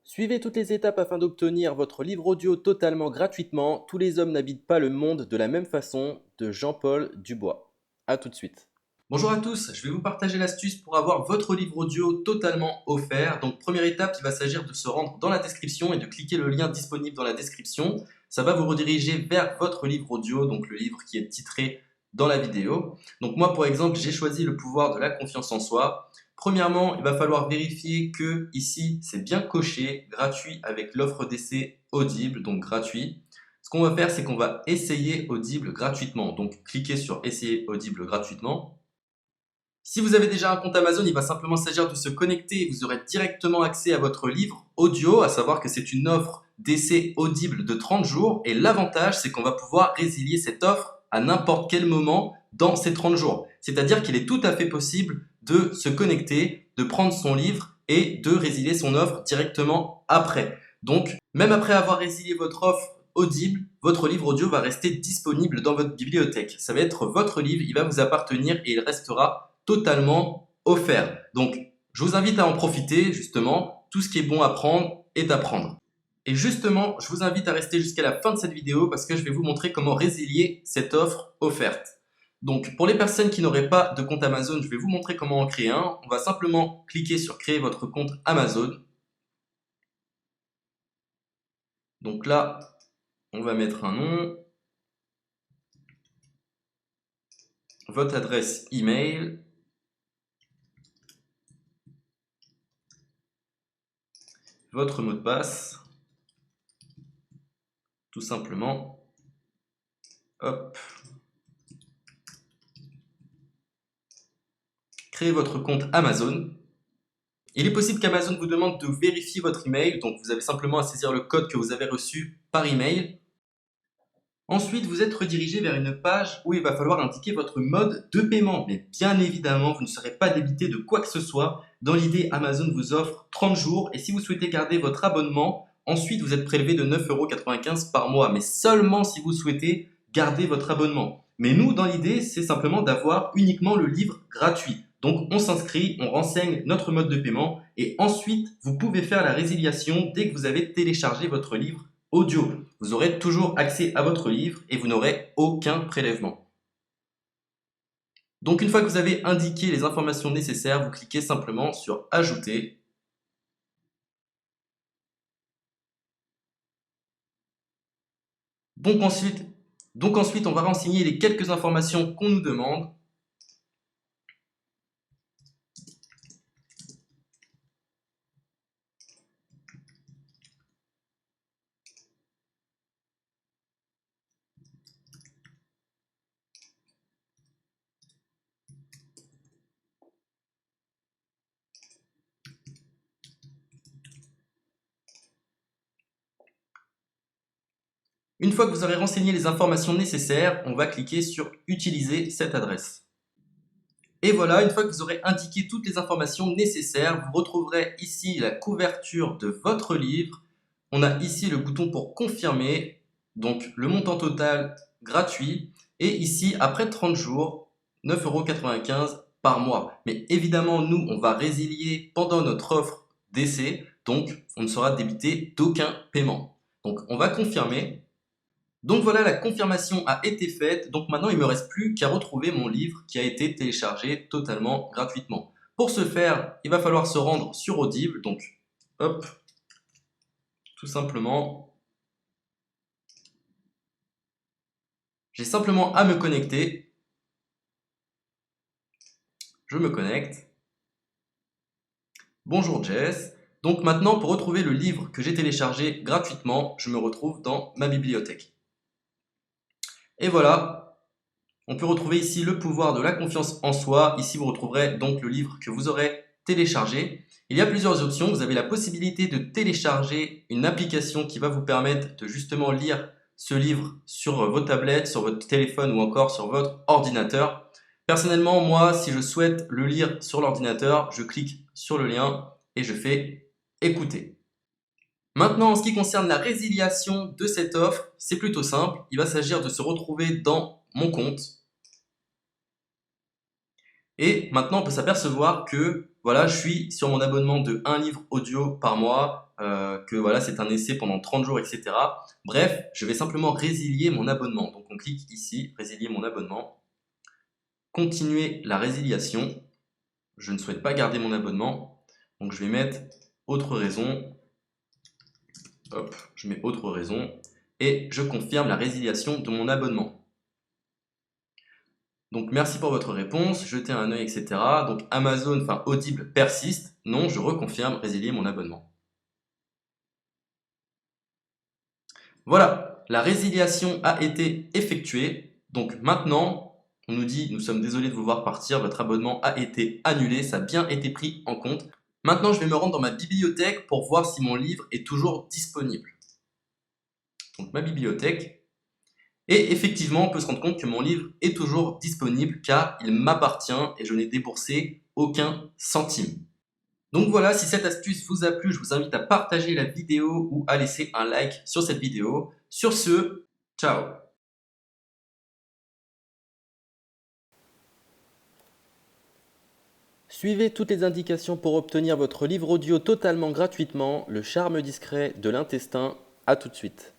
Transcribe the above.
Suivez toutes les étapes afin d'obtenir votre livre audio totalement gratuitement. Tous les hommes n'habitent pas le monde de la même façon, de Jean-Paul Dubois. A tout de suite. Bonjour à tous, je vais vous partager l'astuce pour avoir votre livre audio totalement offert. Donc première étape, il va s'agir de se rendre dans la description et de cliquer le lien disponible dans la description. Ça va vous rediriger vers votre livre audio, donc le livre qui est titré dans la vidéo. Donc moi par exemple, j'ai choisi le pouvoir de la confiance en soi. Premièrement, il va falloir vérifier que ici c'est bien coché, gratuit avec l'offre d'essai Audible, donc gratuit. Ce qu'on va faire, c'est qu'on va essayer Audible gratuitement. Donc cliquez sur essayer Audible gratuitement. Si vous avez déjà un compte Amazon, il va simplement s'agir de se connecter et vous aurez directement accès à votre livre audio, à savoir que c'est une offre d'essai Audible de 30 jours. Et l'avantage, c'est qu'on va pouvoir résilier cette offre à n'importe quel moment dans ces 30 jours. C'est-à-dire qu'il est tout à fait possible de se connecter, de prendre son livre et de résilier son offre directement après. Donc, même après avoir résilié votre offre Audible, votre livre audio va rester disponible dans votre bibliothèque. Ça va être votre livre, il va vous appartenir et il restera totalement offert. Donc, je vous invite à en profiter, justement. Tout ce qui est bon à prendre est à prendre. Et justement, je vous invite à rester jusqu'à la fin de cette vidéo parce que je vais vous montrer comment résilier cette offre offerte. Donc, pour les personnes qui n'auraient pas de compte Amazon, je vais vous montrer comment en créer un. On va simplement cliquer sur créer votre compte Amazon. Donc là, on va mettre un nom, votre adresse email, votre mot de passe, tout simplement. Hop. Créez votre compte Amazon. Il est possible qu'Amazon vous demande de vérifier votre email, donc vous avez simplement à saisir le code que vous avez reçu par email. Ensuite, vous êtes redirigé vers une page où il va falloir indiquer votre mode de paiement. Mais bien évidemment, vous ne serez pas débité de quoi que ce soit. Dans l'idée, Amazon vous offre 30 jours et si vous souhaitez garder votre abonnement, ensuite vous êtes prélevé de 9,95 € par mois, mais seulement si vous souhaitez garder votre abonnement. Mais nous, dans l'idée, c'est simplement d'avoir uniquement le livre gratuit. Donc on s'inscrit, on renseigne notre mode de paiement et ensuite vous pouvez faire la résiliation dès que vous avez téléchargé votre livre audio. Vous aurez toujours accès à votre livre et vous n'aurez aucun prélèvement. Donc une fois que vous avez indiqué les informations nécessaires, vous cliquez simplement sur Ajouter. Donc ensuite, on va renseigner les quelques informations qu'on nous demande. Une fois que vous aurez renseigné les informations nécessaires, on va cliquer sur Utiliser cette adresse. Et voilà, une fois que vous aurez indiqué toutes les informations nécessaires, vous retrouverez ici la couverture de votre livre. On a ici le bouton pour confirmer, donc le montant total gratuit. Et ici, après 30 jours, 9,95 € par mois. Mais évidemment, nous, on va résilier pendant notre offre d'essai, donc on ne sera débité d'aucun paiement. Donc on va confirmer. Donc voilà, la confirmation a été faite. Donc maintenant, il ne me reste plus qu'à retrouver mon livre qui a été téléchargé totalement gratuitement. Pour ce faire, il va falloir se rendre sur Audible. Donc, hop, tout simplement. J'ai simplement à me connecter. Je me connecte. Bonjour Jess. Donc maintenant, pour retrouver le livre que j'ai téléchargé gratuitement, je me retrouve dans ma bibliothèque. Et voilà, on peut retrouver ici le pouvoir de la confiance en soi. Ici, vous retrouverez donc le livre que vous aurez téléchargé. Il y a plusieurs options. Vous avez la possibilité de télécharger une application qui va vous permettre de justement lire ce livre sur vos tablettes, sur votre téléphone ou encore sur votre ordinateur. Personnellement, moi, si je souhaite le lire sur l'ordinateur, je clique sur le lien et je fais écouter. Maintenant, en ce qui concerne la résiliation de cette offre, c'est plutôt simple. Il va s'agir de se retrouver dans mon compte. Et maintenant, on peut s'apercevoir que voilà, je suis sur mon abonnement de 1 livre audio par mois. que voilà, c'est un essai pendant 30 jours, etc. Bref, je vais simplement résilier mon abonnement. Donc on clique ici, résilier mon abonnement, continuer la résiliation. Je ne souhaite pas garder mon abonnement, donc je vais mettre autre raison. Hop, je mets autre raison et je confirme la résiliation de mon abonnement. Donc merci pour votre réponse, jetez un œil, etc. Donc Amazon, enfin Audible persiste. Non, je reconfirme, résilier mon abonnement. Voilà, la résiliation a été effectuée. Donc maintenant, on nous dit, nous sommes désolés de vous voir partir, votre abonnement a été annulé, ça a bien été pris en compte. Maintenant, je vais me rendre dans ma bibliothèque pour voir si mon livre est toujours disponible. Donc ma bibliothèque. Et effectivement, on peut se rendre compte que mon livre est toujours disponible car il m'appartient et je n'ai déboursé aucun centime. Donc voilà, si cette astuce vous a plu, je vous invite à partager la vidéo ou à laisser un like sur cette vidéo. Sur ce, ciao! Suivez toutes les indications pour obtenir votre livre audio totalement gratuitement, Le charme discret de l'intestin. À tout de suite.